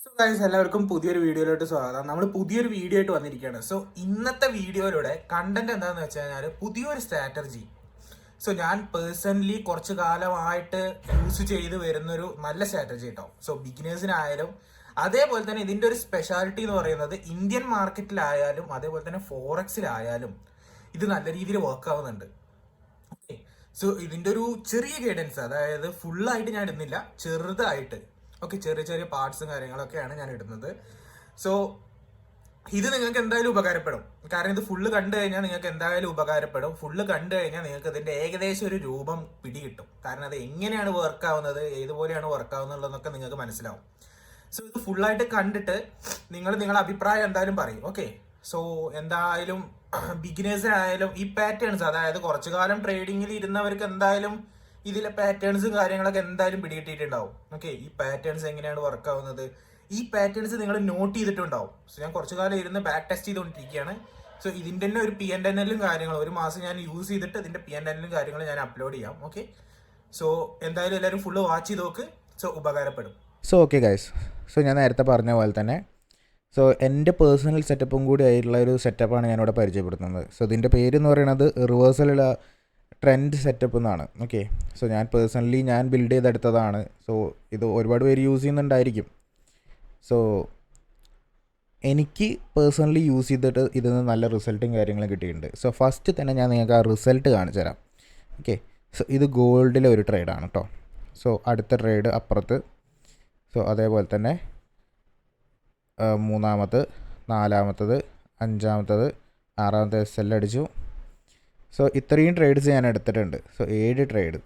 So guys എല്ലാവർക്കും പുതിയൊരു വീഡിയോയിലോട്ട് സ്വാഗതം. നമ്മൾ പുതിയൊരു വീഡിയോ ആയിട്ട് വന്നിരിക്കുകയാണ്. സോ ഇന്നത്തെ വീഡിയോയിലൂടെ കണ്ടന്റ് എന്താണെന്ന് വെച്ച് കഴിഞ്ഞാൽ പുതിയൊരു സ്ട്രാറ്റജി. സോ ഞാൻ പേഴ്സണലി കുറച്ച് കാലമായിട്ട് യൂസ് ചെയ്ത് വരുന്നൊരു നല്ല സ്ട്രാറ്റജി കേട്ടോ. സോ ബിഗിനേഴ്സിനായാലും അതേപോലെ തന്നെ ഇതിൻ്റെ ഒരു സ്പെഷ്യാലിറ്റി എന്ന് പറയുന്നത് ഇന്ത്യൻ മാർക്കറ്റിലായാലും അതേപോലെ തന്നെ ഫോറക്സിലായാലും ഇത് നല്ല രീതിയിൽ വർക്ക് ആവുന്നുണ്ട്. സോ ഇതിൻ്റെ ഒരു ചെറിയ ഗൈഡൻസ്, അതായത് ഫുള്ളായിട്ട് ഞാൻ ഇടുന്നില്ല, ചെറുതായിട്ട് ചെറിയ ചെറിയ പാർട്സും കാര്യങ്ങളൊക്കെയാണ് ഞാൻ ഇടുന്നത്. സോ ഇത് നിങ്ങൾക്ക് എന്തായാലും ഉപകാരപ്പെടും. കാരണം ഇത് ഫുള്ള് കണ്ടു കഴിഞ്ഞാൽ നിങ്ങൾക്ക് എന്തായാലും ഉപകാരപ്പെടും. ഫുള്ള് കണ്ടു കഴിഞ്ഞാൽ നിങ്ങൾക്ക് ഇതിന്റെ ഏകദേശം ഒരു രൂപം പിടികിട്ടും. കാരണം അത് എങ്ങനെയാണ് വർക്ക് ആവുന്നത്, ഏതുപോലെയാണ് വർക്ക് ആവുന്നതെന്നൊക്കെ നിങ്ങൾക്ക് മനസ്സിലാവും. സോ ഇത് ഫുള്ളായിട്ട് കണ്ടിട്ട് നിങ്ങളുടെ അഭിപ്രായം എന്തായാലും പറയും. ഓക്കെ, സോ എന്തായാലും ബിഗിനേഴ്സിനായാലും ഈ പാറ്റേൺസ്, അതായത് കുറച്ചു കാലം ട്രേഡിങ്ങിൽ ഇരുന്നവർക്ക് എന്തായാലും ഇതിലെ പാറ്റേൺസും കാര്യങ്ങളൊക്കെ എന്തായാലും പിടികിട്ടിയിട്ടുണ്ടാവും. ഓക്കെ, ഈ പാറ്റേൺസ് എങ്ങനെയാണ് വർക്ക് ആവുന്നത്, ഈ പാറ്റേൺസ് നിങ്ങൾ നോട്ട് ചെയ്തിട്ടുണ്ടാവും. സോ ഞാൻ കുറച്ചു കാലം ഇരുന്ന് ബാക്ക് ടെസ്റ്റ് ചെയ്തുകൊണ്ടിരിക്കുകയാണ്. സോ ഇതിൻ്റെ തന്നെ ഒരു PNL കാര്യങ്ങളും ഒരു മാസം ഞാൻ യൂസ് ചെയ്തിട്ട് ഇതിന്റെ PNL കാര്യങ്ങളും ഞാൻ അപ്ലോഡ് ചെയ്യാം. ഓക്കെ, സോ എന്തായാലും എല്ലാവരും ഫുള്ള് വാച്ച് ചെയ്ത് നോക്ക്. സോ ഉപകാരപ്പെടും. സോ ഓക്കെ ഗൈസ്, സോ ഞാൻ നേരത്തെ പറഞ്ഞ പോലെ തന്നെ സോ എൻ്റെ പേഴ്സണൽ സെറ്റപ്പും കൂടി ആയിട്ടുള്ള ഒരു സെറ്റപ്പാണ് ഞാനിവിടെ പരിചയപ്പെടുത്തുന്നത്. സോ ഇതിൻ്റെ പേര് എന്ന് പറയുന്നത് റിവേഴ്സൽ ട്രെൻഡ് സെറ്റപ്പ് എന്നാണ്. ഓക്കെ, സോ ഞാൻ പേഴ്സണലി ബിൽഡ് ചെയ്തെടുത്തതാണ്. സോ ഇത് ഒരുപാട് പേര് യൂസ് ചെയ്യുന്നുണ്ടായിരിക്കും. സോ എനിക്ക് പേഴ്സണലി യൂസ് ചെയ്തിട്ട് ഇതിൽ നിന്ന് നല്ല റിസൾട്ടും കാര്യങ്ങളും കിട്ടിയിട്ടുണ്ട്. സോ ഫസ്റ്റ് തന്നെ ഞാൻ നിങ്ങൾക്ക് ആ റിസൾട്ട് കാണിച്ചു തരാം. ഓക്കെ, സോ ഇത് ഗോൾഡിലെ ഒരു ട്രേഡാണ് കേട്ടോ. സോ അടുത്ത ട്രേഡ് അപ്പുറത്ത്. സോ അതേപോലെ തന്നെ മൂന്നാമത്, നാലാമത്തത്, അഞ്ചാമത്തത്, ആറാമത്തെ SL അടിച്ചു. സോ ഇത്രയും ട്രേഡ്സ് ഞാൻ എടുത്തിട്ടുണ്ട്. So 7 trade.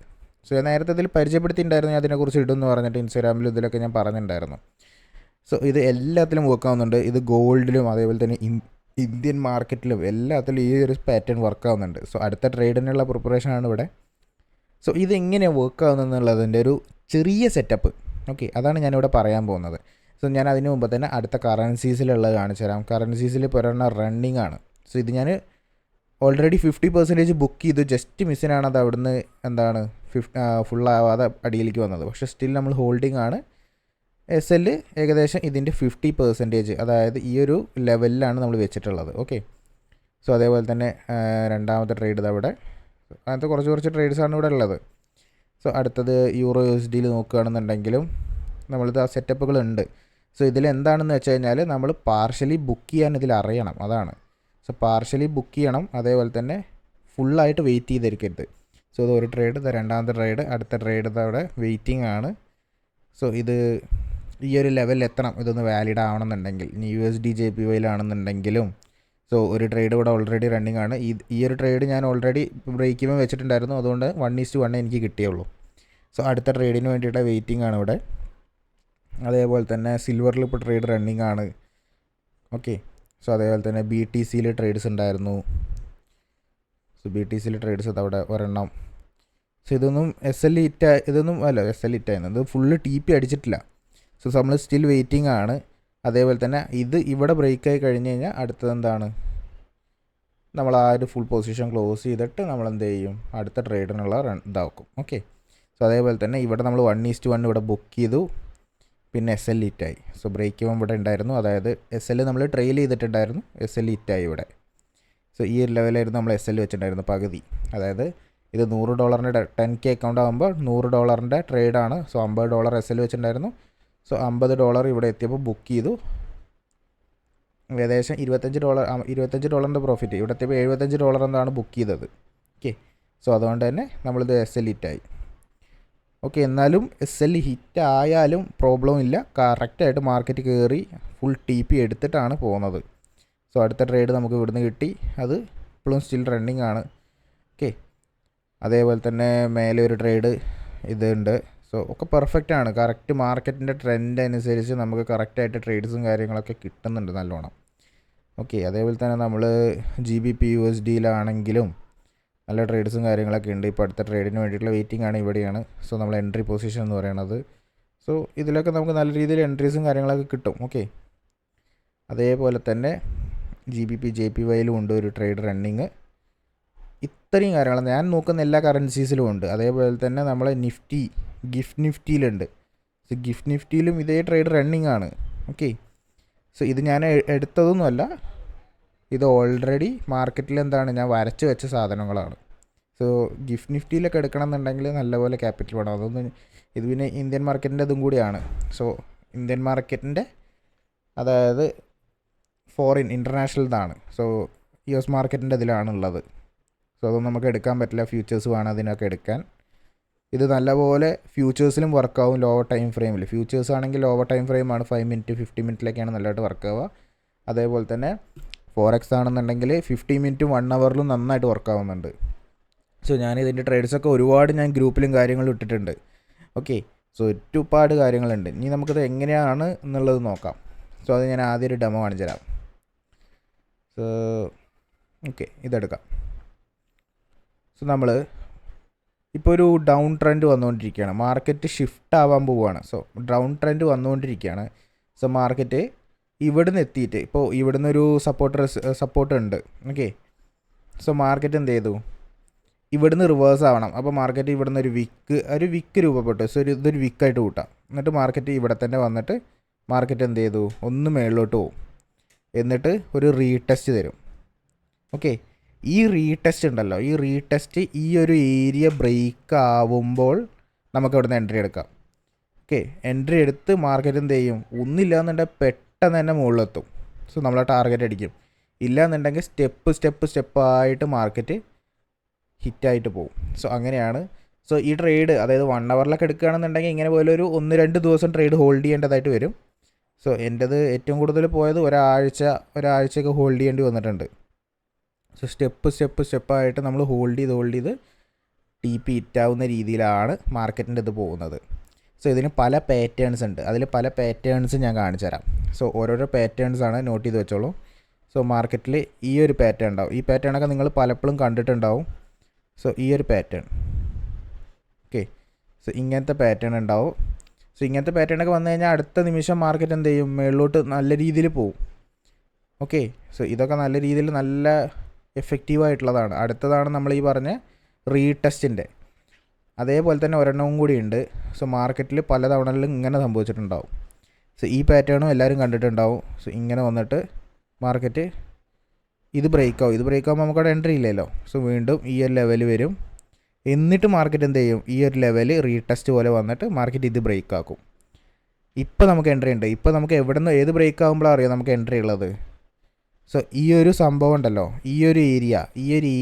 സോ ഞാൻ നേരത്തെ ഇതിൽ പരിചയപ്പെടുത്തിയിട്ടുണ്ടായിരുന്നു, ഞാൻ അതിനെക്കുറിച്ച് ഇടുമെന്ന് പറഞ്ഞിട്ട് ഇൻസ്റ്റാഗ്രാമിലും ഇതിലൊക്കെ ഞാൻ പറഞ്ഞിട്ടുണ്ടായിരുന്നു. സോ ഇത് എല്ലാത്തിലും വർക്ക് ആവുന്നുണ്ട്. ഇത് ഗോൾഡിലും അതേപോലെ തന്നെ ഇന്ത്യൻ മാർക്കറ്റിലും എല്ലാത്തിലും ഈ ഒരു പാറ്റേൺ വർക്ക് ആവുന്നുണ്ട്. സോ അടുത്ത ട്രേഡിനുള്ള പ്രിപ്പറേഷനാണ് ഇവിടെ. സോ ഇതെങ്ങനെയാണ് വർക്ക് ആവുന്നതെന്നുള്ളതിൻ്റെ ഒരു ചെറിയ സെറ്റപ്പ്. ഓക്കെ, അതാണ് ഞാനിവിടെ പറയാൻ പോകുന്നത്. സോ ഞാൻ അതിന് മുമ്പ് തന്നെ അടുത്ത കറൻസീസിലുള്ളത് കാണിച്ചു തരാം. കറൻസീസിൽ ഇപ്പോൾ ഒരെണ്ണം റണ്ണിങ് ആണ്. സോ ഇത് ഞാൻ ഓൾറെഡി 50% ബുക്ക് ചെയ്തു. ജസ്റ്റ് മിസ്സിനാണ് അത് അവിടുന്ന് ഫുള്ളാവാതെ അടിയിലേക്ക് വന്നത്. പക്ഷേ സ്റ്റിൽ നമ്മൾ ഹോൾഡിംഗ് ആണ്. SL ഏകദേശം ഇതിൻ്റെ 50%, അതായത് ഈ ഒരു ലെവലിലാണ് നമ്മൾ വെച്ചിട്ടുള്ളത്. ഓക്കെ, സോ അതേപോലെ തന്നെ രണ്ടാമത്തെ ട്രേഡ് ഇതവിടെ. അങ്ങനത്തെ കുറച്ച് ട്രേഡ്സാണ് ഇവിടെ ഉള്ളത്. സോ അടുത്തത് EUR/USD നോക്കുകയാണെന്നുണ്ടെങ്കിലും നമ്മളിത് ആ സെറ്റപ്പുകളുണ്ട്. സോ ഇതിലെന്താണെന്ന് വെച്ച് കഴിഞ്ഞാൽ നമ്മൾ പാർഷ്യലി ബുക്ക് ചെയ്യാൻ ഇതിൽ അറിയണം, അതാണ്. സോ പാർഷ്യലി ബുക്ക് ചെയ്യണം, അതേപോലെ തന്നെ ഫുള്ളായിട്ട് വെയിറ്റ് ചെയ്തിരിക്കരുത്. സോ ഇത് ഒരു ട്രേഡ്, ഇത് രണ്ടാമത്തെ ട്രേഡ്, അടുത്ത ട്രേഡ് ഇതവിടെ വെയിറ്റിംഗ് ആണ്. സോ ഇത് ഈ ഒരു ലെവലിൽ എത്തണം, ഇതൊന്ന് വാലിഡ് ആവണമെന്നുണ്ടെങ്കിൽ. ഇനി USD JPYയിലാണെന്നുണ്ടെങ്കിലും. സോ ഒരു ട്രേഡ് ഇവിടെ ഓൾറെഡി റണ്ണിങ് ആണ്. ഈ ഒരു ട്രേഡ് ഞാൻ ഓൾറെഡി ബ്രേക്ക് ചെയ്യുമ്പോൾ വെച്ചിട്ടുണ്ടായിരുന്നു, അതുകൊണ്ട് 1:1 എനിക്ക് കിട്ടിയുള്ളൂ. സോ അടുത്ത ട്രേഡിന് വേണ്ടിയിട്ട് വെയിറ്റിംഗ് ആണ് ഇവിടെ. അതേപോലെ തന്നെ സിൽവറിൽ ഇപ്പോൾ ട്രേഡ് റണ്ണിങ് ആണ്. ഓക്കെ, സോ അതേപോലെ തന്നെ BTCയിൽ ട്രേഡ്സ് ഉണ്ടായിരുന്നു. സോ BTCയിൽ ട്രേഡ്സ് അവിടെ ഒരെണ്ണം. സോ ഇതൊന്നും SL ഹിറ്റായിരുന്നു. ഇത് ഫുള്ള് TP അടിച്ചിട്ടില്ല. സോ നമ്മൾ സ്റ്റിൽ വെയിറ്റിംഗ് ആണ്. അതേപോലെ തന്നെ ഇത് ഇവിടെ ബ്രേക്കായി കഴിഞ്ഞ് കഴിഞ്ഞാൽ അടുത്തത് എന്താണ്, നമ്മൾ ആ ഒരു ഫുൾ പൊസിഷൻ ക്ലോസ് ചെയ്തിട്ട് നമ്മൾ എന്ത് ചെയ്യും, അടുത്ത ട്രേഡിനുള്ള ഇതാക്കും. ഓക്കെ, സോ അതേപോലെ തന്നെ ഇവിടെ നമ്മൾ 1:1 ഇവിടെ ബുക്ക് ചെയ്തു. പിന്നെ SL ഹിറ്റായി. സോ ബ്രേക്ക് ചെയ്യുമ്പോൾ ഇവിടെ ഉണ്ടായിരുന്നു, അതായത് SL നമ്മൾ ട്രെയിൽ ചെയ്തിട്ടുണ്ടായിരുന്നു, SL ഹിറ്റായി ഇവിടെ. സോ ഈ ഒരു ലെവലായിരുന്നു നമ്മൾ SL വെച്ചിട്ടുണ്ടായിരുന്നു പകുതി. അതായത് ഇത് $100 10K അക്കൗണ്ട് ആകുമ്പോൾ $100 ട്രേഡാണ്. സോ $50 SL വെച്ചിട്ടുണ്ടായിരുന്നു. സോ $50 ഇവിടെ എത്തിയപ്പോൾ ബുക്ക് ചെയ്തു. ഏകദേശം $25 പ്രോഫിറ്റ്. ഇവിടെ എത്തിയപ്പോൾ $75 എന്താണ് ബുക്ക് ചെയ്തത്. ഓക്കെ, സോ അതുകൊണ്ട് തന്നെ നമ്മളിത് SL ഹിറ്റായി. ഓക്കെ, എന്നാലും SL ഹിറ്റ് ആയാലും പ്രോബ്ലം ഇല്ല. കറക്റ്റായിട്ട് മാർക്കറ്റ് കയറി ഫുൾ TP എടുത്തിട്ടാണ് പോകുന്നത്. സോ അടുത്ത ട്രേഡ് നമുക്ക് ഇവിടുന്ന് കിട്ടി. അത് ഇപ്പോഴും സ്റ്റിൽ റണ്ണിങ് ആണ്. ഓക്കെ, അതേപോലെ തന്നെ മേലെ ഒരു ട്രേഡ് ഇതുണ്ട്. സോ ഒക്കെ പെർഫെക്റ്റ് ആണ്. കറക്റ്റ് മാർക്കറ്റിൻ്റെ ട്രെൻഡ് അനുസരിച്ച് നമുക്ക് കറക്റ്റായിട്ട് ട്രേഡ്സും കാര്യങ്ങളൊക്കെ കിട്ടുന്നുണ്ട് നല്ലോണം. ഓക്കെ, അതേപോലെ തന്നെ നമ്മൾ GBP USDയിലാണെങ്കിലും നല്ല ട്രേഡ്സും കാര്യങ്ങളൊക്കെ ഉണ്ട്. ഇപ്പോൾ അടുത്ത ട്രേഡിന് വേണ്ടിയിട്ടുള്ള വെയിറ്റിംഗ് ആണ്, ഇവിടെയാണ്. സോ നമ്മൾ എൻട്രി പൊസിഷൻ എന്ന് പറയുന്നത്. സോ ഇതിലൊക്കെ നമുക്ക് നല്ല രീതിയിൽ എൻട്രീസും കാര്യങ്ങളൊക്കെ കിട്ടും. ഓക്കെ, അതേപോലെ തന്നെ GBP JPYയിലും ഉണ്ട് ഒരു ട്രേഡ് റണ്ണിങ്. ഇത്രയും കാര്യങ്ങൾ ഞാൻ നോക്കുന്ന എല്ലാ കറൻസീസിലും ഉണ്ട്. അതേപോലെ തന്നെ നമ്മളെ ഗിഫ്റ്റ് നിഫ്റ്റിയിലുണ്ട്. സോ ഗിഫ്റ്റ് നിഫ്റ്റിയിലും ഇതേ ട്രേഡ് റണ്ണിങ് ആണ്. ഓക്കെ. സോ ഇത് ഞാൻ എടുത്തതൊന്നുമല്ല, ഇത് ഓൾറെഡി മാർക്കറ്റിൽ എന്താണ് ഞാൻ വരച്ച് വെച്ച സാധനങ്ങളാണ്. സോ ഗിഫ്റ്റ് നിഫ്റ്റിയിലൊക്കെ എടുക്കണം എന്നുണ്ടെങ്കിൽ നല്ലപോലെ ക്യാപിറ്റൽ വേണം. അതൊന്നും ഇത് പിന്നെ ഇന്ത്യൻ മാർക്കറ്റിൻ്റെ ഇതും കൂടിയാണ്. സോ ഇന്ത്യൻ മാർക്കറ്റിൻ്റെ അതായത് ഫോറിൻ ഇൻ്റർനാഷണൽ ഇതാണ്. സോ US മാർക്കറ്റിൻ്റെ ഇതിലാണുള്ളത്. സോ അതൊന്നും നമുക്ക് എടുക്കാൻ പറ്റില്ല. ഫ്യൂച്ചേഴ്സ് വേണം അതിനൊക്കെ എടുക്കാൻ. ഇത് നല്ലപോലെ ഫ്യൂച്ചേഴ്സിലും വർക്കാവും ലോവർ ടൈം ഫ്രെയിമിൽ. ഫ്യൂച്ചേഴ്സ് ആണെങ്കിൽ ലോവർ ടൈം ഫ്രെയിമാണ് 5 മിനിറ്റ് 50 മിനിറ്റിലൊക്കെയാണ് നല്ലതായിട്ട് വർക്കാവുക. അതേപോലെ തന്നെ ഫോറക്സ് ആണെന്നുണ്ടെങ്കിൽ 50 മിനിറ്റും 1 അവറിലും നന്നായിട്ട് വർക്കാവുന്നുണ്ട്. സോ ഞാനിതിൻ്റെ ട്രേഡ്സൊക്കെ ഒരുപാട് ഞാൻ ഗ്രൂപ്പിലും കാര്യങ്ങളും ഇട്ടിട്ടുണ്ട്. ഓക്കെ. സോ ഒരുപാട് കാര്യങ്ങളുണ്ട്. ഇനി നമുക്കിത് എങ്ങനെയാണ് എന്നുള്ളത് നോക്കാം. സോ അത് ഞാൻ ആദ്യം ഒരു ഡെമോ കാണിച്ചു തരാം. So okay, ഇതെടുക്കാം. സോ നമ്മൾ ഇപ്പോൾ ഒരു ഡൗൺ ട്രെൻഡ് വന്നുകൊണ്ടിരിക്കുകയാണ്. മാർക്കറ്റ് ഷിഫ്റ്റ് ആവാൻ പോവുകയാണ്. സോ ഡൗൺ ട്രെൻഡ് വന്നുകൊണ്ടിരിക്കുകയാണ്. സോ മാർക്കറ്റ് ഇവിടുന്ന് എത്തിയിട്ട് ഇപ്പോൾ ഇവിടുന്ന് ഒരു സപ്പോർട്ട് ഉണ്ട്. ഓക്കെ. സോ മാർക്കറ്റ് എന്ത് ചെയ്തു, ഇവിടുന്ന് റിവേഴ്സ് ആവണം. അപ്പോൾ മാർക്കറ്റ് ഇവിടുന്ന് ഒരു വിക്ക് രൂപപ്പെട്ടു. സോ ഇതൊരു വിക്കായിട്ട് കൂട്ടാം. എന്നിട്ട് മാർക്കറ്റ് ഇവിടെ തന്നെ വന്നിട്ട് മാർക്കറ്റ് എന്ത് ചെയ്തു, ഒന്ന് മേളിലോട്ട് പോകും. എന്നിട്ട് ഒരു റീടെസ്റ്റ് തരും. ഓക്കെ. ഈ റീടെസ്റ്റ് ഉണ്ടല്ലോ, ഈ റീടെസ്റ്റ് ഈ ഒരു ഏരിയ ബ്രേക്ക് ആവുമ്പോൾ നമുക്ക് ഇവിടുന്ന് എൻട്രി എടുക്കാം. ഓക്കെ. എൻട്രി എടുത്ത് മാർക്കറ്റ് എന്ത് ചെയ്യും, ഒന്നില്ല എന്നുണ്ടെങ്കിൽ പെട്ടെന്ന് തന്നെ മുകളിലെത്തും. സോ നമ്മൾ ടാർഗറ്റ് അടിക്കും. ഇല്ലയെന്നുണ്ടെങ്കിൽ സ്റ്റെപ്പായിട്ട് മാർക്കറ്റ് ഹിറ്റായിട്ട് പോകും. സോ അങ്ങനെയാണ്. സോ ഈ ട്രേഡ് അതായത് 1 അവറിലൊക്കെ എടുക്കുകയാണെന്നുണ്ടെങ്കിൽ ഇങ്ങനെ പോലെ ഒരു 1-2 ദിവസം ട്രേഡ് ഹോൾഡ് ചെയ്യേണ്ടതായിട്ട് വരും. സോ എൻ്റേത് ഏറ്റവും കൂടുതൽ പോയത് ഒരാഴ്ചയൊക്കെ ഹോൾഡ് ചെയ്യേണ്ടി വന്നിട്ടുണ്ട്. സോ സ്റ്റെപ്പായിട്ട് നമ്മൾ ഹോൾഡ് ചെയ്ത് TP ഹിറ്റാവുന്ന രീതിയിലാണ് മാർക്കറ്റിൻ്റെ ഇത് പോകുന്നത്. സോ ഇതിന് പല പാറ്റേൺസ് ഉണ്ട്. അതിൽ പല പാറ്റേൺസ് ഞാൻ കാണിച്ചു തരാം. സോ ഓരോരോ പാറ്റേൺസാണ്, നോട്ട് ചെയ്ത് വെച്ചോളൂ. സോ മാർക്കറ്റിൽ ഈ ഒരു പാറ്റേൺ ഉണ്ടാവും. ഈ പാറ്റേണൊക്കെ നിങ്ങൾ പലപ്പോഴും കണ്ടിട്ടുണ്ടാവും. സോ ഈ ഒരു പാറ്റേൺ. ഓക്കെ. സോ ഇങ്ങനത്തെ പാറ്റേൺ ഉണ്ടാവും. സോ ഇങ്ങനത്തെ പാറ്റേണൊക്കെ വന്നു കഴിഞ്ഞാൽ അടുത്ത നിമിഷം മാർക്കറ്റ് എന്ത് ചെയ്യും, മുകളിലോട്ട് നല്ല രീതിയിൽ പോവും. ഓക്കെ. സോ ഇതൊക്കെ നല്ല രീതിയിൽ നല്ല എഫക്റ്റീവായിട്ടുള്ളതാണ്. അടുത്തതാണ് നമ്മൾ ഈ പറഞ്ഞ റീടെസ്റ്റിൻ്റെ. അതേപോലെ തന്നെ ഒരെണ്ണവും കൂടി ഉണ്ട്. സോ മാർക്കറ്റിൽ പലതവണകളിലും ഇങ്ങനെ സംഭവിച്ചിട്ടുണ്ടാവും. സോ ഈ പാറ്റേണും എല്ലാവരും കണ്ടിട്ടുണ്ടാവും. സോ ഇങ്ങനെ വന്നിട്ട് മാർക്കറ്റ് ഇത് ബ്രേക്ക് ആകുമ്പോൾ നമുക്കവിടെ എൻട്രി ഇല്ലല്ലോ. സോ വീണ്ടും ഈ ഒരു ലെവൽ വരും. എന്നിട്ട് മാർക്കറ്റ് എന്ത് ചെയ്യും, ഈ ഒരു ലെവൽ റീടെസ്റ്റ് പോലെ വന്നിട്ട് മാർക്കറ്റ് ഇത് ബ്രേക്ക് ആക്കും. ഇപ്പോൾ നമുക്ക് എൻട്രി ഉണ്ട്. ഇപ്പോൾ നമുക്ക് എവിടെ നിന്ന് ഏത് ബ്രേക്ക് ആകുമ്പോഴാണ് അറിയാം നമുക്ക് എൻട്രി ഉള്ളത്. സോ ഈ ഒരു സംഭവം ഉണ്ടല്ലോ, ഈ ഒരു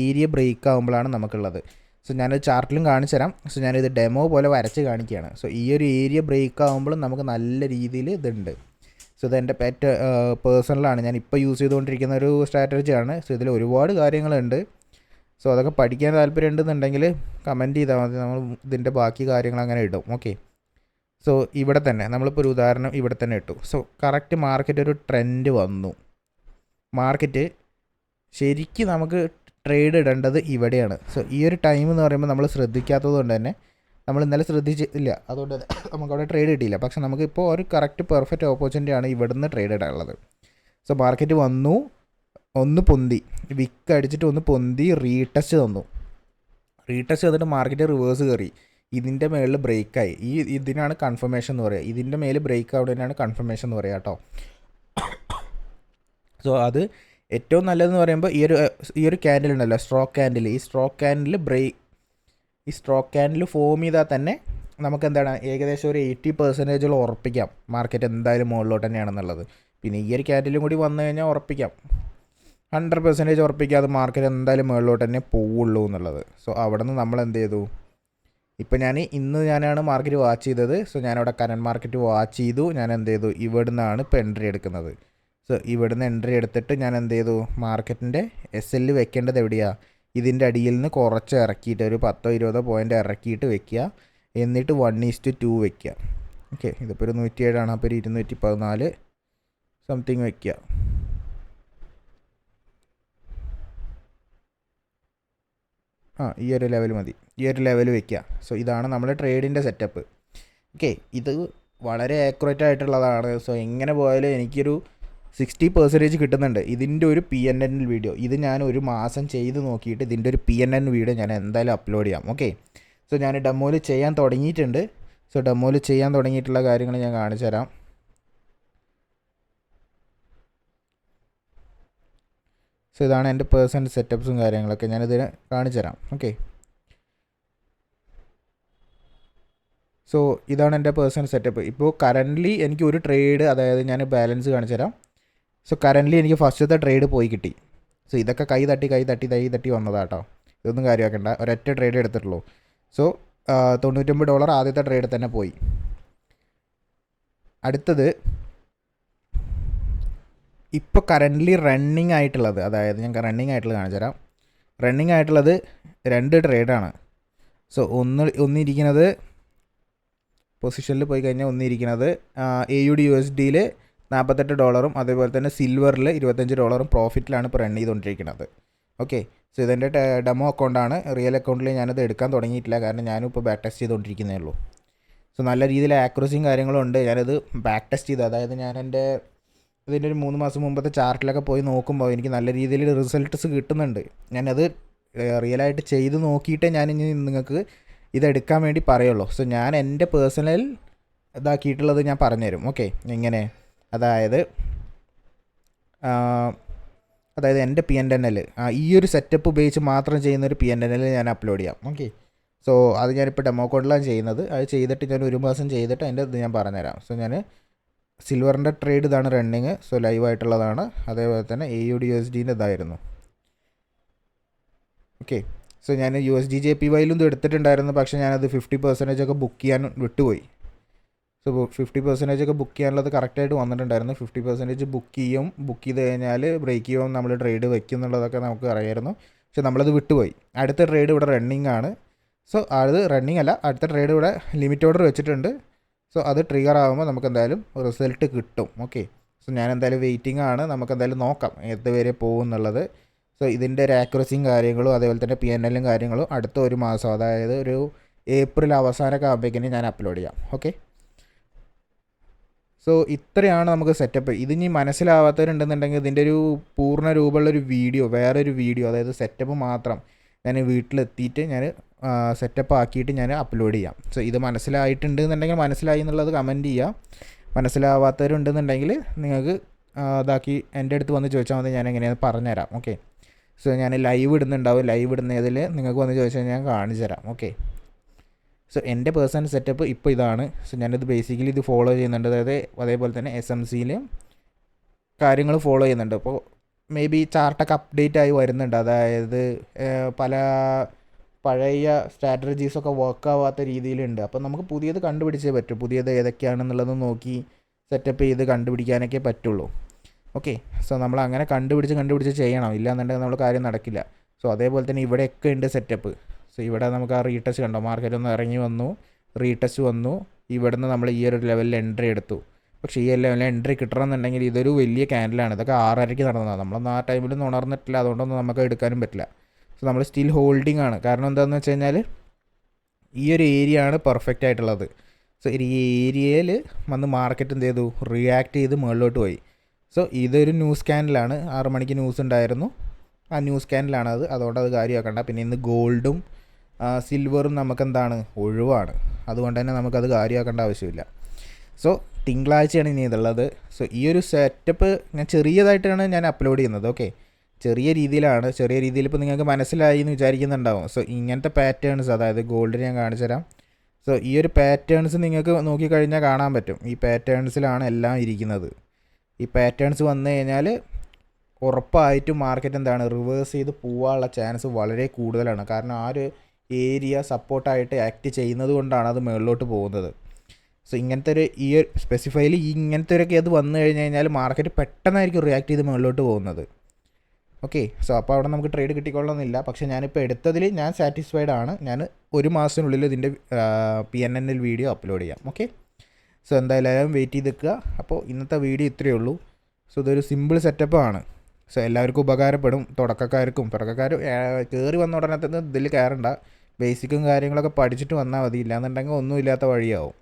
ഏരിയ ബ്രേക്ക് ആകുമ്പോഴാണ് നമുക്കുള്ളത്. സോ ഞാനൊരു ചാർട്ടിലും കാണിച്ചു തരാം. സോ ഞാനിത് ഡെമോ പോലെ വരച്ച് കാണിക്കുകയാണ്. സോ ഈ ഒരു ഏരിയ ബ്രേക്ക് ആകുമ്പോഴും നമുക്ക് നല്ല രീതിയിൽ ഇതുണ്ട്. സോ ഇത് എൻ്റെ പേഴ്സണലാണ്, ഞാൻ ഇപ്പോൾ യൂസ് ചെയ്തുകൊണ്ടിരിക്കുന്ന ഒരു സ്ട്രാറ്റജിയാണ്. സോ ഇതിൽ ഒരുപാട് കാര്യങ്ങളുണ്ട്. സോ അതൊക്കെ പഠിക്കാൻ താല്പര്യം ഉണ്ടെന്നുണ്ടെങ്കിൽ കമൻറ്റ് ചെയ്താൽ മതി. നമ്മൾ ഇതിൻ്റെ ബാക്കി കാര്യങ്ങൾ അങ്ങനെ ഇടും. ഓക്കെ. സോ ഇവിടെ തന്നെ നമ്മളിപ്പോൾ ഒരു ഉദാഹരണം ഇവിടെ തന്നെ ഇട്ടു. സോ കറക്റ്റ് മാർക്കറ്റ് ഒരു ട്രെൻഡ് വന്നു. മാർക്കറ്റ് ശരിക്കും നമുക്ക് ട്രേഡ് ഇടേണ്ടത് ഇവിടെയാണ്. സോ ഈ ഒരു ടൈം എന്ന് പറയുമ്പോൾ നമ്മൾ ശ്രദ്ധിക്കാത്തത് കൊണ്ട് തന്നെ നമ്മൾ ഇന്നലെ ശ്രദ്ധിച്ചില്ല, അതുകൊണ്ട് നമുക്കവിടെ ട്രേഡ് കിട്ടിയില്ല. പക്ഷെ നമുക്കിപ്പോൾ ഒരു കറക്റ്റ് പെർഫെക്റ്റ് ഓപ്പർച്യൂണിറ്റിയാണ് ഇവിടുന്ന് ട്രേഡ് ഇടാനുള്ളത്. സോ മാർക്കറ്റ് വന്നു, ഒന്ന് പൊന്തി, വിക്ക് അടിച്ചിട്ട് ഒന്ന് പൊന്തി, റീടെസ്റ്റ് തന്നു. റീടെസ്റ്റ് തന്നിട്ട് മാർക്കറ്റ് റിവേഴ്സ് കയറി, ഇതിൻ്റെ മേളിൽ ബ്രേക്കായി. ഇതിനാണ് കൺഫർമേഷൻ എന്ന് പറയുക. ഇതിൻ്റെ മേലിൽ ബ്രേക്ക് ആവുന്നതിനാണ് കൺഫർമേഷൻ എന്ന് പറയുക കേട്ടോ. സോ അത് ഏറ്റവും നല്ലതെന്ന് പറയുമ്പോൾ ഈ ഒരു ക്യാൻഡിൽ ഉണ്ടല്ലോ, സ്ട്രോക്ക് ക്യാൻഡിൽ. ഈ സ്ട്രോക്ക് ക്യാൻഡിൽ ഫോം ചെയ്താൽ തന്നെ നമുക്ക് എന്താണ് ഏകദേശം ഒരു 80% ഉറപ്പിക്കാം മാർക്കറ്റ് എന്തായാലും മുകളിലോട്ട് തന്നെയാണെന്നുള്ളത്. പിന്നെ ഈ ഒരു ക്യാൻഡിലും കൂടി വന്നു കഴിഞ്ഞാൽ ഉറപ്പിക്കാം, 100% ഉറപ്പിക്കാം അത് മാർക്കറ്റ് എന്തായാലും മുകളിലോട്ട് തന്നെ പോവുള്ളൂ എന്നുള്ളത്. സോ അവിടെ നിന്ന് നമ്മൾ എന്ത് ചെയ്തു, ഇപ്പം ഞാനാണ് മാർക്കറ്റ് വാച്ച് ചെയ്തത്. സോ ഞാനവിടെ കറൻറ്റ് മാർക്കറ്റ് വാച്ച് ചെയ്തു. ഞാൻ എന്ത് ചെയ്തു, ഇവിടെ നിന്നാണ് ഇപ്പോൾ എൻട്രി എടുക്കുന്നത്. സോ ഇവിടുന്ന് എൻട്രി എടുത്തിട്ട് ഞാൻ എന്ത് ചെയ്തു, മാർക്കറ്റിൻ്റെ SL വെക്കേണ്ടത് എവിടെയാണ്, ഇതിൻ്റെ അടിയിൽ നിന്ന് കുറച്ച് ഇറക്കിയിട്ട് ഒരു 10-20 പോയിൻ്റ് ഇറക്കിയിട്ട് വെക്കുക. എന്നിട്ട് 1:2 വെക്കുക. ഓക്കെ. ഇതിപ്പോൾ ഒരു 107 അപ്പോൾ ഒരു 214 സംതിങ് വെക്കുക. ഈ ഒരു ലെവൽ മതി, ഈ ഒരു ലെവൽ വെക്കുക. സോ ഇതാണ് നമ്മുടെ ട്രേഡിൻ്റെ സെറ്റപ്പ്. ഓക്കെ. ഇത് വളരെ ആക്യുറേറ്റ് ആയിട്ടുള്ളതാണ്. സോ എങ്ങനെ പോയാലും എനിക്കൊരു 60% കിട്ടുന്നുണ്ട്. ഇതിൻ്റെ ഒരു PNN വീഡിയോ ഇത് ഞാൻ ഒരു മാസം ചെയ്ത് നോക്കിയിട്ട് ഇതിൻ്റെ ഒരു PNN വീഡിയോ ഞാൻ എന്തായാലും അപ്ലോഡ് ചെയ്യാം. ഓക്കെ. സോ ഞാൻ ഡെമോയിൽ ചെയ്യാൻ തുടങ്ങിയിട്ടുണ്ട്. സോ ഡെമോയിൽ ചെയ്യാൻ തുടങ്ങിയിട്ടുള്ള കാര്യങ്ങൾ ഞാൻ കാണിച്ചു തരാം. സോ ഇതാണ് എൻ്റെ പേഴ്സണൽ സെറ്റപ്സും കാര്യങ്ങളൊക്കെ ഞാനിതിന് കാണിച്ചു തരാം. ഓക്കെ, സോ ഇതാണ് എൻ്റെ പേഴ്സണൽ സെറ്റപ്പ്. ഇപ്പോൾ കറൻ്റ്ലി എനിക്ക് ഒരു ട്രേഡ്, അതായത് ഞാൻ ബാലൻസ് കാണിച്ചു തരാം. സോ കറൻ്റ്ലി എനിക്ക് ഫസ്റ്റത്തെ ട്രേഡ് പോയി കിട്ടി. സോ ഇതൊക്കെ കൈ തട്ടി വന്നതാട്ടോ, ഇതൊന്നും കാര്യമാക്കണ്ട. ഒരൊറ്റ ട്രേഡ് എടുത്തിട്ടുള്ളൂ. സോ $99 ആദ്യത്തെ ട്രേഡ് തന്നെ പോയി. അടുത്തത് ഇപ്പോൾ കറൻ്റ്ലി റണ്ണിങ് ആയിട്ടുള്ളത്, അതായത് ഞാൻ റണ്ണിങ് ആയിട്ടുള്ളത് കാണിച്ചു തരാം. റണ്ണിങ് ആയിട്ടുള്ളത് 2 ട്രേഡാണ്. സോ ഒന്നിരിക്കുന്നത് പൊസിഷനിൽ പോയി കഴിഞ്ഞാൽ ഒന്നിരിക്കുന്നത് AUD/USDയിൽ $48, അതേപോലെ തന്നെ സിൽവറിൽ $25 പ്രോഫിറ്റിലാണ് ഇപ്പോൾ റൺ ചെയ്തുകൊണ്ടിരിക്കുന്നത്. ഓക്കെ, സോ ഇതെൻ്റെ ഡെമോ അക്കൗണ്ടാണ്. റിയൽ അക്കൗണ്ടിൽ ഞാനത് എടുക്കാൻ തുടങ്ങിയിട്ടില്ല, കാരണം ഞാനും ഇപ്പോൾ ബാക്ക് ടെസ്റ്റ് ചെയ്തുകൊണ്ടിരിക്കുന്നേ ഉള്ളൂ. സോ നല്ല രീതിയിൽ ആക്യുറസിയും കാര്യങ്ങളും ഉണ്ട്. ഞാനത് ബാക്ക് ടെസ്റ്റ് ചെയ്തു, അതായത് ഞാൻ ഇതിൻ്റെ ഒരു 3 മാസം മുമ്പത്തെ ചാർട്ടിലൊക്കെ പോയി നോക്കുമ്പോൾ എനിക്ക് നല്ല രീതിയിൽ റിസൾട്ട്സ് കിട്ടുന്നുണ്ട്. ഞാനത് റിയലായിട്ട് ചെയ്ത് നോക്കിയിട്ടേ ഞാനിനി നിങ്ങൾക്ക് ഇതെടുക്കാൻ വേണ്ടി പറയുള്ളൂ. സോ ഞാൻ എൻ്റെ പേഴ്സണൽ ഇതാക്കിയിട്ടുള്ളത് ഞാൻ പറഞ്ഞുതരും. ഓക്കെ, എങ്ങനെ, അതായത് എൻ്റെ PNL ഈ ഒരു സെറ്റപ്പ് ഉപയോഗിച്ച് മാത്രം ചെയ്യുന്നൊരു PNL ഞാൻ അപ്ലോഡ് ചെയ്യാം. ഓക്കെ, സോ അത് ഞാനിപ്പോൾ ഡെമോ കോഡിലാണ് ചെയ്യുന്നത്. അത് ചെയ്തിട്ട് ഞാൻ 1 മാസം ചെയ്തിട്ട് അതിൻ്റെ ഇത് ഞാൻ പറഞ്ഞുതരാം. സോ ഞാൻ സിൽവറിൻ്റെ ട്രേഡ് ഇതാണ് റണ്ണിങ്. സോ ലൈവായിട്ടുള്ളതാണ്. അതേപോലെ തന്നെ AUD/USDൻ്റെ ഇതായിരുന്നു. ഓക്കെ, സോ ഞാൻ USD/JPYയിലും ഇത് എടുത്തിട്ടുണ്ടായിരുന്നു, പക്ഷേ ഞാനത് 50% ഒക്കെ ബുക്ക് ചെയ്യാൻ വിട്ടുപോയി. സോ 50% ഒക്കെ ബുക്ക് ചെയ്യാനുള്ളത് കറക്റ്റായിട്ട് വന്നിട്ടുണ്ടായിരുന്നു. 50% ബുക്ക് ചെയ്ത് കഴിഞ്ഞാൽ ബ്രേക്ക് ചെയ്യുമ്പോൾ നമ്മൾ ട്രേഡ് വയ്ക്കും എന്നുള്ളതൊക്കെ നമുക്ക് അറിയായിരുന്നു. പക്ഷെ നമ്മളത് വിട്ടുപോയി. അടുത്ത ട്രേഡ് ഇവിടെ റണ്ണിങ് ആണ്. സോ അത് റണ്ണിങ് അല്ല, അടുത്ത ട്രേഡ് ഇവിടെ ലിമിറ്റ് ഓർഡർ വെച്ചിട്ടുണ്ട്. സോ അത് ട്രിഗർ ആകുമ്പോൾ നമുക്ക് എന്തായാലും റിസൾട്ട് കിട്ടും. ഓക്കെ, സോ ഞാൻ എന്തായാലും വെയിറ്റിംഗ് ആണ്. നമുക്ക് എന്തായാലും നോക്കാം ഏത് വരെ പോകും എന്നുള്ളത്. സോ ഇതിൻ്റെ ഒരു ആക്യുറസിയും കാര്യങ്ങളും അതേപോലെ തന്നെ PNLും കാര്യങ്ങളും അടുത്ത 1 മാസം, അതായത് ഒരു ഏപ്രിൽ അവസാനമൊക്കെ ആകുമ്പോഴേക്കും ഞാൻ അപ്ലോഡ് ചെയ്യാം. ഓക്കെ, സോ ഇത്രയാണ് നമുക്ക് സെറ്റപ്പ്. ഇതിനി മനസ്സിലാവാത്തവരുണ്ടെന്നുണ്ടെങ്കിൽ ഇതിൻ്റെ ഒരു പൂർണ്ണ രൂപമുള്ളൊരു വീഡിയോ, വേറൊരു വീഡിയോ, അതായത് സെറ്റപ്പ് മാത്രം ഞാൻ വീട്ടിലെത്തിയിട്ട് ഞാൻ സെറ്റപ്പ് ആക്കിയിട്ട് ഞാൻ അപ്ലോഡ് ചെയ്യാം. സോ ഇത് മനസ്സിലായിട്ടുണ്ടെന്നുണ്ടെങ്കിൽ മനസ്സിലായി എന്നുള്ളത് കമൻറ്റ് ചെയ്യുക. മനസ്സിലാവാത്തവരുണ്ടെന്നുണ്ടെങ്കിൽ നിങ്ങൾക്ക് ഇതാക്കി എൻ്റെ അടുത്ത് വന്ന് ചോദിച്ചാൽ മതി, ഞാൻ എങ്ങനെയാണെന്ന് പറഞ്ഞുതരാം. ഓക്കെ, സോ ഞാൻ ലൈവ് ഇടുന്നുണ്ടാവും. ലൈവ് ഇടുന്നതിൽ നിങ്ങൾക്ക് വന്ന് ചോദിച്ചാൽ ഞാൻ കാണിച്ചു തരാം. ഓക്കെ, സോ എൻ്റെ പേഴ്സണൽ സെറ്റപ്പ് ഇപ്പോൾ ഇതാണ്. സോ ഞാനിത് ബേസിക്കലി ഇത് ഫോളോ ചെയ്യുന്നുണ്ട്. അതായത് അതേപോലെ തന്നെ SMCയിലും കാര്യങ്ങൾ ഫോളോ ചെയ്യുന്നുണ്ട്. അപ്പോൾ മേ ബി ചാർട്ടൊക്കെ അപ്ഡേറ്റ് ആയി വരുന്നുണ്ട്. അതായത് പല പഴയ സ്ട്രാറ്റജീസൊക്കെ വർക്ക് ആവാത്ത രീതിയിലുണ്ട്. അപ്പോൾ നമുക്ക് പുതിയത് കണ്ടുപിടിച്ചേ പറ്റൂ. പുതിയത് ഏതൊക്കെയാണെന്നുള്ളത് നോക്കി സെറ്റപ്പ് ചെയ്ത് കണ്ടുപിടിക്കാനൊക്കെ പറ്റുള്ളൂ. ഓക്കെ, സോ നമ്മൾ അങ്ങനെ കണ്ടുപിടിച്ച് ചെയ്യണം, ഇല്ലാന്നുണ്ടെങ്കിൽ നമ്മൾ കാര്യം നടക്കില്ല. സോ അതേപോലെ തന്നെ ഇവിടെയൊക്കെ ഉണ്ട് സെറ്റപ്പ്. സോ ഇവിടെ നമുക്ക് ആ റീടെസ്റ്റ് കണ്ടോ, മാർക്കറ്റ് ഒന്ന് ഇറങ്ങി വന്നു, റീടെസ്റ്റ് വന്നു, ഇവിടെ നിന്ന് നമ്മൾ ഈ ഒരു ലെവലിൽ എൻട്രി എടുത്തു. പക്ഷേ ഈ ലെവലിൽ എൻട്രി കിട്ടണമെന്നുണ്ടെങ്കിൽ ഇതൊരു വലിയ ക്യാൻഡിലാണ്. ഇതൊക്കെ 6:30 നടന്നതാണ്. നമ്മളൊന്നും ആ ടൈമിലൊന്നും ഉണർന്നിട്ടില്ല, അതുകൊണ്ടൊന്നും നമുക്ക് എടുക്കാനും പറ്റില്ല. സോ നമ്മൾ സ്റ്റിൽ ഹോൾഡിംഗ് ആണ്. കാരണം എന്താണെന്ന് വെച്ച് കഴിഞ്ഞാൽ ഈ ഒരു ഏരിയ ആണ് പെർഫെക്റ്റ് ആയിട്ടുള്ളത്. സോ ഈ ഏരിയയിൽ വന്ന് മാർക്കറ്റ് എന്ത് ചെയ്തു, റിയാക്ട് ചെയ്ത് മുകളിലോട്ട് പോയി. സോ ഇതൊരു ന്യൂസ് ക്യാൻഡിലാണ്. 6 മണിക്ക് ന്യൂസ് ഉണ്ടായിരുന്നു, ആ ന്യൂസ് ക്യാൻഡിലാണ് അത്. അതുകൊണ്ട് അത് കാര്യമാക്കണ്ട. പിന്നെ ഇന്ന് ഗോൾഡും സിൽവറും നമുക്കെന്താണ്, ഒഴിവാണ്. അതുകൊണ്ട് തന്നെ നമുക്കത് കാര്യമാക്കേണ്ട ആവശ്യമില്ല. സോ തിങ്കളാഴ്ചയാണ് ഇനി ഇതുള്ളത്. സോ ഈ ഒരു സെറ്റപ്പ് ഞാൻ ചെറിയതായിട്ടാണ് ഞാൻ അപ്ലോഡ് ചെയ്യുന്നത്. ഓക്കെ, ചെറിയ രീതിയിൽ ഇപ്പോൾ നിങ്ങൾക്ക് മനസ്സിലായി എന്ന് വിചാരിക്കുന്നുണ്ടാവും. സോ ഇങ്ങനത്തെ പാറ്റേൺസ്, അതായത് ഗോൾഡിന് ഞാൻ കാണിച്ചു തരാം. സോ ഈ ഒരു പാറ്റേൺസ് നിങ്ങൾക്ക് നോക്കിക്കഴിഞ്ഞാൽ കാണാൻ പറ്റും. ഈ പാറ്റേൺസിലാണ് എല്ലാം ഇരിക്കുന്നത്. ഈ പാറ്റേൺസ് വന്നു കഴിഞ്ഞാൽ ഉറപ്പായിട്ടും മാർക്കറ്റ് എന്താണ്, റിവേഴ്സ് ചെയ്ത് പോകാനുള്ള ചാൻസ് വളരെ കൂടുതലാണ്. കാരണം ആ ഒരു ഏരിയ സപ്പോർട്ടായിട്ട് ആക്ട് ചെയ്യുന്നത് കൊണ്ടാണ് അത് മുകളിലോട്ട് പോകുന്നത്. സോ ഇങ്ങനത്തെ ഒരു ഈ സ്പെസിഫൈലി ഇങ്ങനത്തെ ഒരു കേസ് വന്നു കഴിഞ്ഞാൽ മാർക്കറ്റ് പെട്ടെന്നായിരിക്കും റിയാക്ട് ചെയ്ത് മുകളിലോട്ട് പോകുന്നത്. ഓക്കെ, സോ അപ്പോൾ അവിടെ നമുക്ക് ട്രേഡ് കിട്ടിക്കൊള്ളണമെന്നില്ല. പക്ഷേ ഞാനിപ്പോൾ എടുത്തതിൽ ഞാൻ സാറ്റിസ്ഫൈഡ് ആണ്. ഞാൻ 1 മാസത്തിനുള്ളിൽ ഇതിൻ്റെ PNL വീഡിയോ അപ്ലോഡ് ചെയ്യാം. ഓക്കെ, സോ എന്തായാലും വെയിറ്റ് ചെയ്ത് നിൽക്കുക. അപ്പോൾ ഇന്നത്തെ വീഡിയോ ഇത്രയേ ഉള്ളൂ. സോ ഇതൊരു സിമ്പിൾ സെറ്റപ്പാണ്. സോ എല്ലാവർക്കും ഉപകാരപ്പെടും. തുടക്കക്കാർ കയറി വന്ന ഉടനെ തന്നെ ഇതിൽ കയറണ്ട. ബേസിക്കും കാര്യങ്ങളൊക്കെ പഠിച്ചിട്ട് വന്നാൽ മതി, ഇല്ലാന്നുണ്ടെങ്കിൽ ഒന്നുമില്ലാത്ത വഴിയാവും.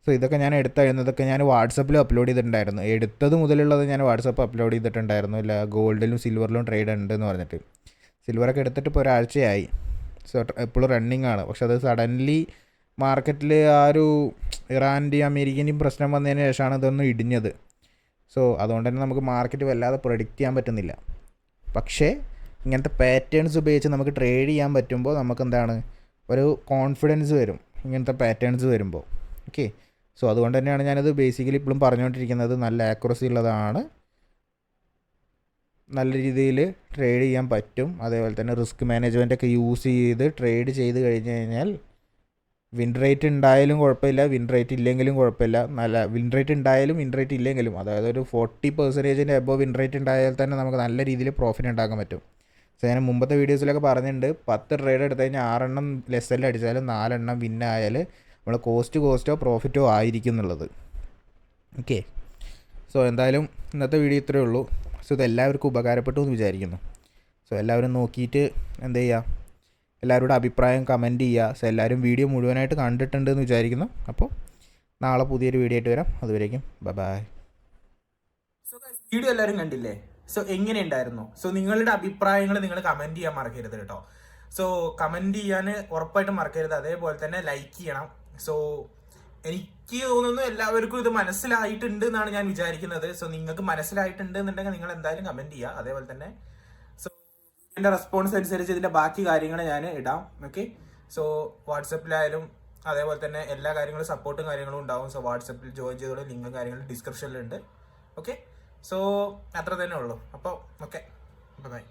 സോ ഇതൊക്കെ ഞാൻ എടുത്തതൊക്കെ ഞാൻ വാട്സപ്പിൽ അപ്ലോഡ് ചെയ്തിട്ടുണ്ടായിരുന്നു. എടുത്തത് മുതലുള്ളത് ഞാൻ വാട്സപ്പ് അപ്ലോഡ് ചെയ്തിട്ടുണ്ടായിരുന്നു. ഇല്ല, ഗോൾഡിലും സിൽവറിലും ട്രേഡ് ഉണ്ടെന്ന് പറഞ്ഞിട്ട്. സിൽവറൊക്കെ എടുത്തിട്ട് ഇപ്പോൾ ഒരാഴ്ചയായി. സോ എപ്പോഴും റണ്ണിങ് ആണ്. പക്ഷെ അത് സഡൻലി മാർക്കറ്റിൽ ആ ഒരു ഇറാൻ്റെയും അമേരിക്കൻ്റെയും പ്രശ്നം വന്നതിന് ശേഷമാണ് ഇതൊന്നും ഇടിഞ്ഞത്. സോ അതുകൊണ്ട് തന്നെ നമുക്ക് മാർക്കറ്റ് വല്ലാതെ പ്രൊഡിക്റ്റ് ചെയ്യാൻ പറ്റുന്നില്ല. പക്ഷേ ഇങ്ങനത്തെ പാറ്റേൺസ് ഉപയോഗിച്ച് നമുക്ക് ട്രേഡ് ചെയ്യാൻ പറ്റുമ്പോൾ നമുക്ക് എന്താണ് ഒരു കോൺഫിഡൻസ് വരും ഇങ്ങനത്തെ പാറ്റേൺസ് വരുമ്പോൾ. ഓക്കെ, സോ അതുകൊണ്ട് തന്നെയാണ് ഞാനത് ബേസിക്കലി ഇപ്പോഴും പറഞ്ഞുകൊണ്ടിരിക്കുന്നത്. നല്ല ആക്യുറസി ഉള്ളതാണ്, നല്ല രീതിയിൽ ട്രേഡ് ചെയ്യാൻ പറ്റും. അതേപോലെ തന്നെ റിസ്ക് മാനേജ്മെൻ്റ് ഒക്കെ യൂസ് ചെയ്ത് ട്രേഡ് ചെയ്ത് കഴിഞ്ഞ് കഴിഞ്ഞാൽ വിൻ റേറ്റ് ഉണ്ടായാലും കുഴപ്പമില്ല, വിൻ റേറ്റ് ഇല്ലെങ്കിലും കുഴപ്പമില്ല. നല്ല വിൻ റേറ്റ് ഉണ്ടായാലും വിൻ റേറ്റ് ഇല്ലെങ്കിലും, അതായത് ഒരു 40% എബോ വിൻ റേറ്റ് ഉണ്ടായാൽ തന്നെ നമുക്ക് നല്ല രീതിയിൽ പ്രോഫിറ്റ് ഉണ്ടാക്കാൻ പറ്റും. സോ ഞാൻ മുമ്പത്തെ വീഡിയോസിലൊക്കെ പറഞ്ഞിട്ടുണ്ട്, 10 ട്രേഡ് എടുത്തു കഴിഞ്ഞാൽ 6 എണ്ണം ലെസ്സെല്ലാം അടിച്ചാലും 4 എണ്ണം വിന്നായാൽ നമ്മൾ കോസ്റ്റോ പ്രോഫിറ്റോ ആയിരിക്കും എന്നുള്ളത്. ഓക്കെ, സോ എന്തായാലും ഇന്നത്തെ വീഡിയോ ഇത്രയേ ഉള്ളൂ. സോ ഇത് എല്ലാവർക്കും ഉപകാരപ്പെട്ടു എന്ന് വിചാരിക്കുന്നു. സോ എല്ലാവരും നോക്കിയിട്ട് എന്ത് ചെയ്യുക, എല്ലാവരുടെ അഭിപ്രായം കമൻറ്റ് ചെയ്യുക. സോ എല്ലാവരും വീഡിയോ മുഴുവനായിട്ട് കണ്ടിട്ടുണ്ടെന്ന് വിചാരിക്കുന്നു. അപ്പോൾ നാളെ പുതിയൊരു വീഡിയോ ആയിട്ട് വരാം. അതുവരേക്കും ബൈ. സോ വീഡിയോ എല്ലാവരും കണ്ടില്ലേ? സോ എങ്ങനെയുണ്ടായിരുന്നു? സോ നിങ്ങളുടെ അഭിപ്രായങ്ങൾ നിങ്ങൾ കമൻറ്റ് ചെയ്യാൻ മറക്കരുത് കേട്ടോ. സോ കമൻറ്റ് ചെയ്യാൻ ഉറപ്പായിട്ടും മറക്കരുത്. അതേപോലെ തന്നെ ലൈക്ക് ചെയ്യണം. സോ എനിക്ക് തോന്നുന്നു എല്ലാവർക്കും ഇത് മനസ്സിലായിട്ടുണ്ട് എന്നാണ് ഞാൻ വിചാരിക്കുന്നത്. സോ നിങ്ങൾക്ക് മനസ്സിലായിട്ടുണ്ട് എന്നുണ്ടെങ്കിൽ നിങ്ങൾ എന്തായാലും കമൻറ്റ് ചെയ്യുക. അതേപോലെ തന്നെ സോ എൻ്റെ റെസ്പോൺസ് അനുസരിച്ച് ഇതിൻ്റെ ബാക്കി കാര്യങ്ങൾ ഞാൻ ഇടാം. ഓക്കെ, സോ വാട്സപ്പിലായാലും അതേപോലെ തന്നെ എല്ലാ കാര്യങ്ങളും സപ്പോർട്ടും കാര്യങ്ങളും ഉണ്ടാവും. സോ വാട്സപ്പിൽ ജോയിൻ ചെയ്തോളൂ, ലിങ്കും കാര്യങ്ങളും ഡിസ്ക്രിപ്ഷനിലുണ്ട്. ഓക്കെ, സോ അത്ര തന്നെ ഉള്ളൂ. അപ്പോൾ ഓക്കെ, ബൈ.